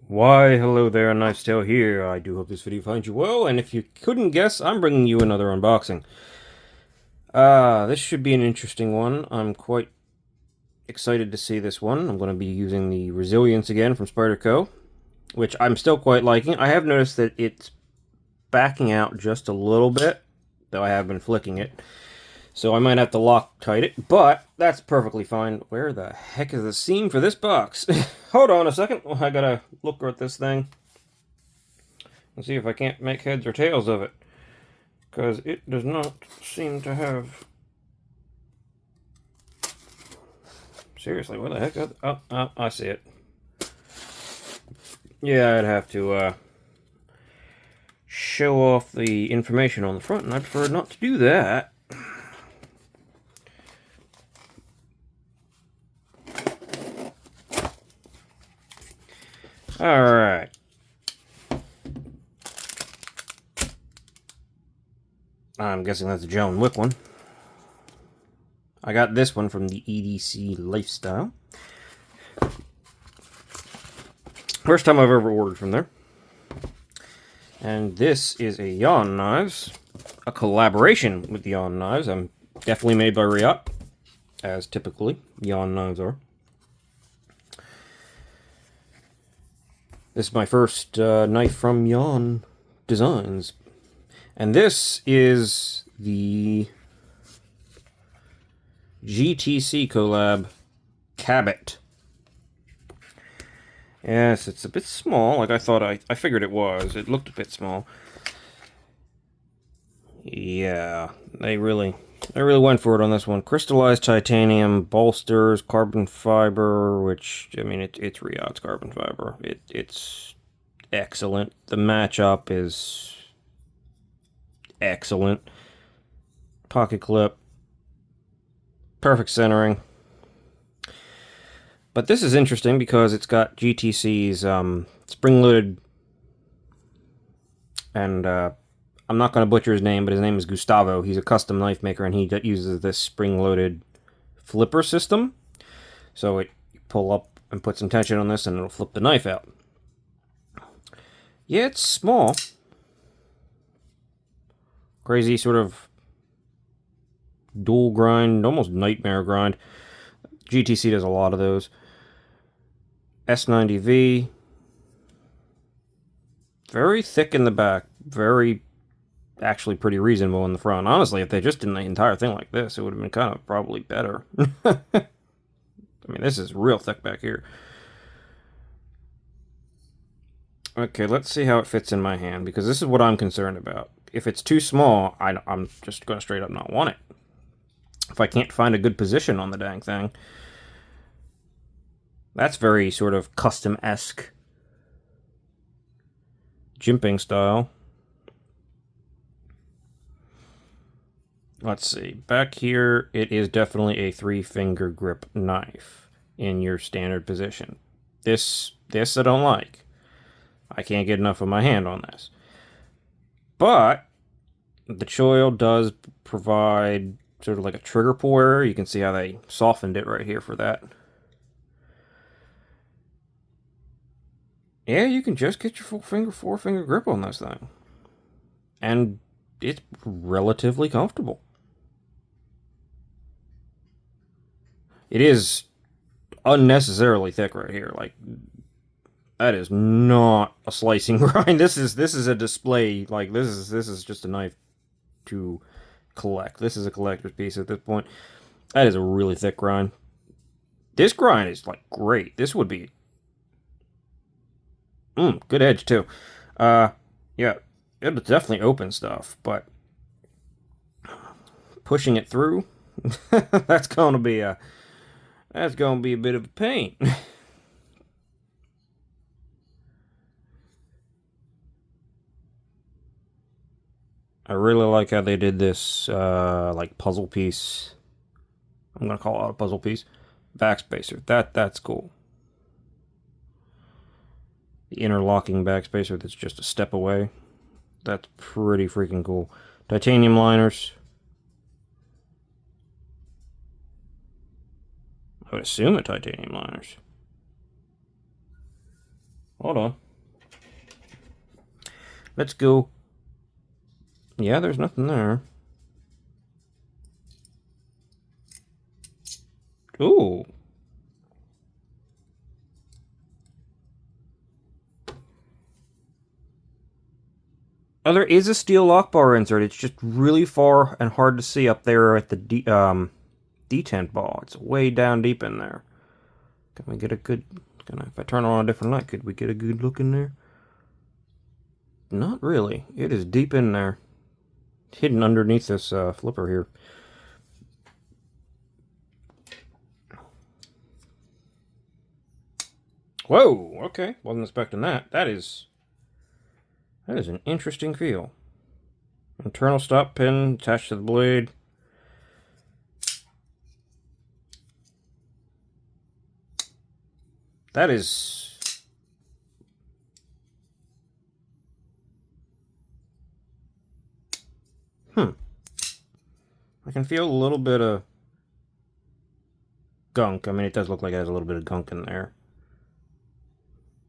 Why, hello there, Knife's Tale here. I do hope this video finds you well, and if you couldn't guess, I'm bringing you another unboxing. This should be an interesting one. I'm quite excited to see this one. I'm going to be using the Resilience again from Spyderco, which I'm still quite liking. I have noticed that it's backing out just a little bit, though I have been flicking it. So I might have to Loctite it, but that's perfectly fine. Where the heck is the seam for this box? Hold on a second. I gotta look at this thing and see if I can't make heads or tails of it, because it does not seem to have... Seriously, what the heck? Oh, I see it. Yeah, I'd have to show off the information on the front, and I prefer not to do that. Alright. I'm guessing that's a John Wick one. I got this one from the EDC Lifestyle. First time I've ever ordered from there. And this is a Yan Knives. A collaboration with the Yan Knives. I'm definitely made by Riot, as typically Yan Knives are. This is my first knife from Yan Designs. And this is the GTC collab Cabbot. Yes, it's a bit small, like I thought. I figured it was. It looked a bit small. Yeah, they really went for it on this one. Crystallized titanium, bolsters, carbon fiber, which, I mean, it's Riot's carbon fiber. It's excellent. The matchup is excellent. Pocket clip. Perfect centering. But this is interesting because it's got GTC's spring-loaded, and I'm not going to butcher his name, but his name is Gustavo. He's a custom knife maker, and he uses this spring-loaded flipper system. So you pull up and put some tension on this, and it'll flip the knife out. Yeah, it's small. Crazy sort of dual grind, almost nightmare grind. GTC does a lot of those. S90V. Very thick in the back. Very, actually pretty reasonable in the front. Honestly, if they just did the entire thing like this, it would have been kind of probably better. I mean, this is real thick back here. Okay, let's see how it fits in my hand, because this is what I'm concerned about. If it's too small, I'm just going to straight up not want it. If I can't find a good position on the dang thing. That's very sort of custom-esque. Jimping style. Let's see. Back here, it is definitely a 3-finger grip knife in your standard position. This I don't like. I can't get enough of my hand on this. But the choil does provide sort of like a trigger pull area. You can see how they softened it right here for that. Yeah, you can just get your 4-finger grip on this thing. And it's relatively comfortable. It is unnecessarily thick right here. Like, that is not a slicing grind. This is a display. Like, this is just a knife to collect. This is a collector's piece at this point. That is a really thick grind. This grind is like great. This would be good edge too. Yeah, it'll definitely open stuff, but pushing it through, that's gonna be a bit of a pain. I really like how they did this, like, puzzle piece. I'm gonna call it a puzzle piece. Backspacer. That's cool. The interlocking backspacer that's just a step away. That's pretty freaking cool. Titanium liners. I would assume a titanium liners. Hold on. Let's go. Yeah, there's nothing there. Ooh. Oh, there is a steel lock bar insert. It's just really far and hard to see up there at the detent ball. It's way down deep in there. Can we get a good... If I turn on a different light, could we get a good look in there? Not really. It is deep in there. Hidden underneath this flipper here. Whoa, okay. Wasn't expecting that. That is an interesting feel. Internal stop pin attached to the blade. That is... I can feel a little bit of gunk. I mean, it does look like it has a little bit of gunk in there.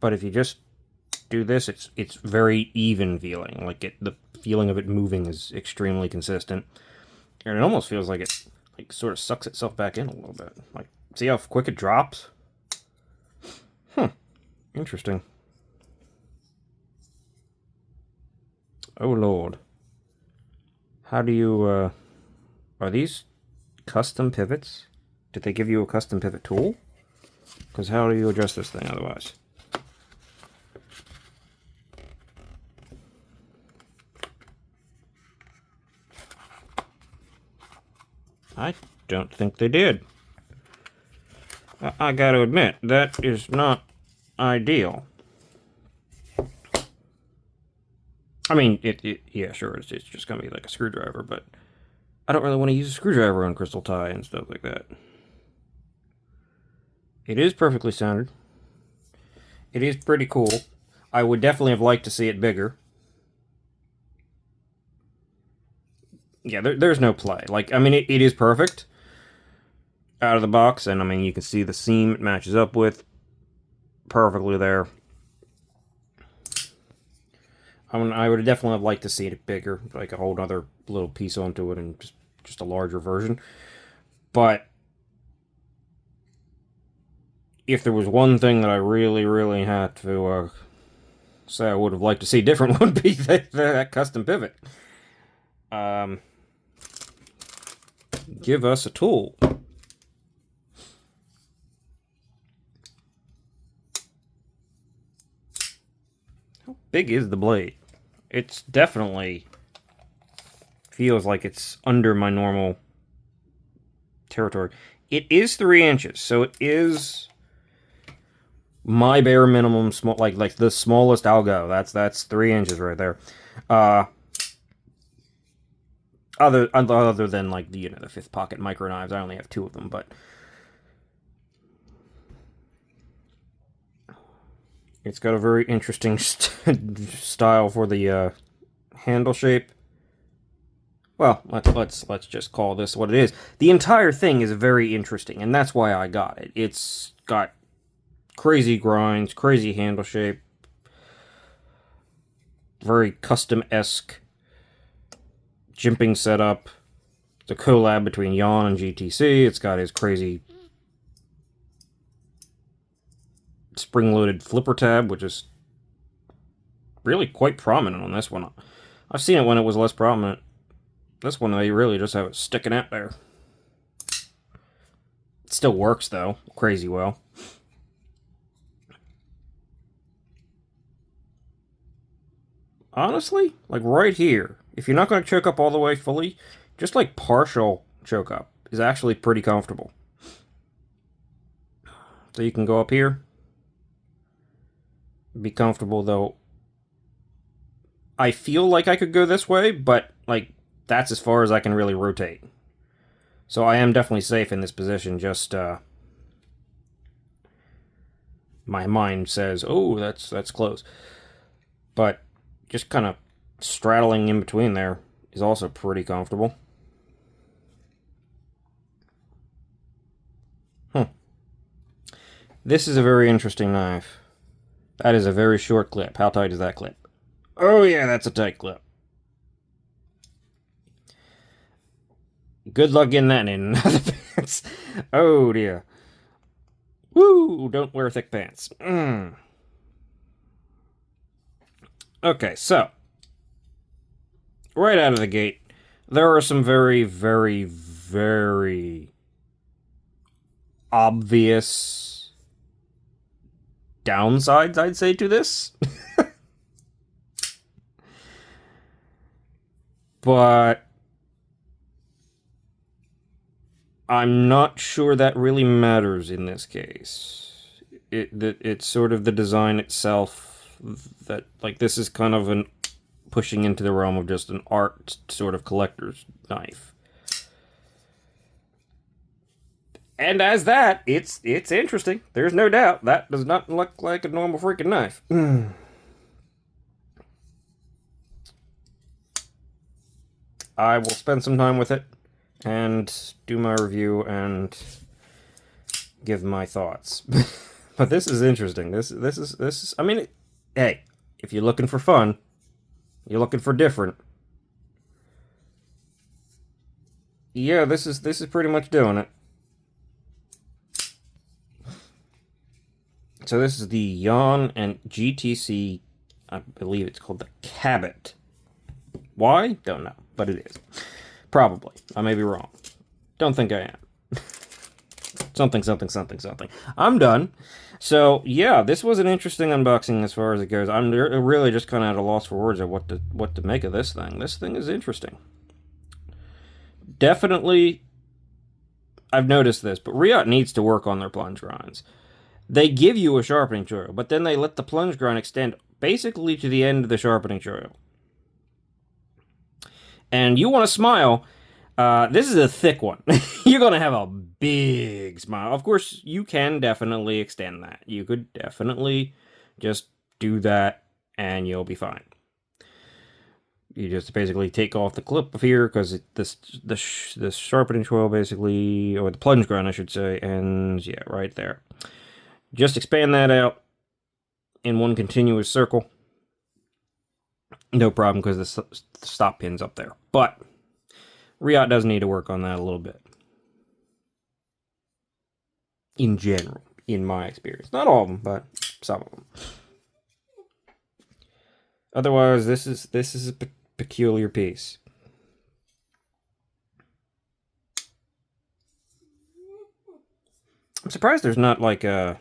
But if you just do this, it's very even feeling. Like the feeling of it moving is extremely consistent. And it almost feels like it sort of sucks itself back in a little bit. Like, see how quick it drops? Interesting. Oh Lord. How do you, are these custom pivots? Did they give you a custom pivot tool? Because how do you adjust this thing otherwise? I don't think they did. I gotta admit, that is not ideal. I mean, yeah, sure, it's just gonna be like a screwdriver, but I don't really want to use a screwdriver on crystal tie and stuff like that. It is perfectly centered. It is pretty cool. I would definitely have liked to see it bigger. Yeah, there's no play. Like, I mean, it is perfect out of the box, and I mean, you can see the seam it matches up with perfectly there. I would definitely have liked to see it bigger, like a whole other little piece onto it, and just a larger version. But if there was one thing that I really, really had to say I would have liked to see different, would be that custom pivot. Give us a tool. How big is the blade? It's definitely feels like it's under my normal territory. It is 3 inches, so it is my bare minimum small, like the smallest I'll go. That's 3 inches right there. Other than like the the 5th pocket micro knives, I only have 2 of them, but it's got a very interesting style for the handle shape. Well, let's just call this what it is. The entire thing is very interesting, and that's why I got it. It's got crazy grinds, crazy handle shape, very custom-esque jimping setup. It's a collab between Yan and GTC. It's got his crazy spring-loaded flipper tab, which is really quite prominent on this one. I've seen it when it was less prominent. This one, they really just have it sticking out there. It still works, though, crazy well. Honestly, like right here, if you're not going to choke up all the way fully, just like partial choke up is actually pretty comfortable. So you can go up here, be comfortable, though. I feel like I could go this way, but like that's as far as I can really rotate. So I am definitely safe in this position, just my mind says, oh, that's close. But just kind of straddling in between there is also pretty comfortable. This is a very interesting knife. That is a very short clip. How tight is that clip? Oh yeah, that's a tight clip. Good luck getting that in the pants. Oh dear. Woo! Don't wear thick pants. Okay, so right out of the gate, there are some very, very, very obvious downsides, I'd say, to this. But I'm not sure that really matters in this case. It's sort of the design itself that, like, this is kind of an pushing into the realm of just an art sort of collector's knife. And as that, it's interesting. There's no doubt. That does not look like a normal freaking knife. I will spend some time with it and do my review and give my thoughts. But this is interesting. This is. I mean, hey, if you're looking for fun, you're looking for different. Yeah, this is pretty much doing it. So this is the Yan and GTC, I believe it's called the Cabbot. Why? Don't know, but it is. Probably. I may be wrong. Don't think I am. Something. I'm done. So, yeah, this was an interesting unboxing as far as it goes. I'm really just kind of at a loss for words of what to make of this thing. This thing is interesting. Definitely, I've noticed this, but Riot needs to work on their plunge grinds. They give you a sharpening choil, but then they let the plunge grind extend basically to the end of the sharpening choil. And you want to smile, this is a thick one. You're going to have a big smile. Of course, you can definitely extend that. You could definitely just do that and you'll be fine. You just basically take off the clip of here because this sharpening choil basically, or the plunge grind I should say, ends, yeah, right there. Just expand that out in one continuous circle. No problem, because the stop pin's up there. But Riot does need to work on that a little bit. In general, in my experience. Not all of them, but some of them. Otherwise, this is a peculiar piece. I'm surprised there's not like a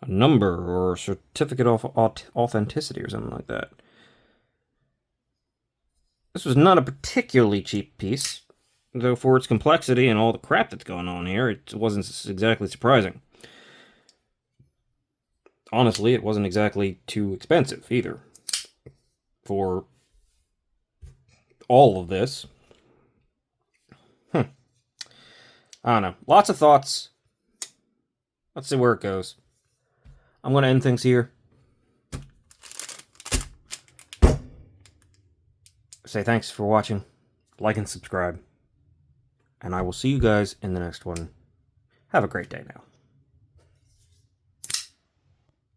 number or a certificate of authenticity or something like that. This was not a particularly cheap piece, though for its complexity and all the crap that's going on here, it wasn't exactly surprising. Honestly, it wasn't exactly too expensive either for all of this. I don't know. Lots of thoughts. Let's see where it goes. I'm going to end things here. Say thanks for watching. Like and subscribe. And I will see you guys in the next one. Have a great day now.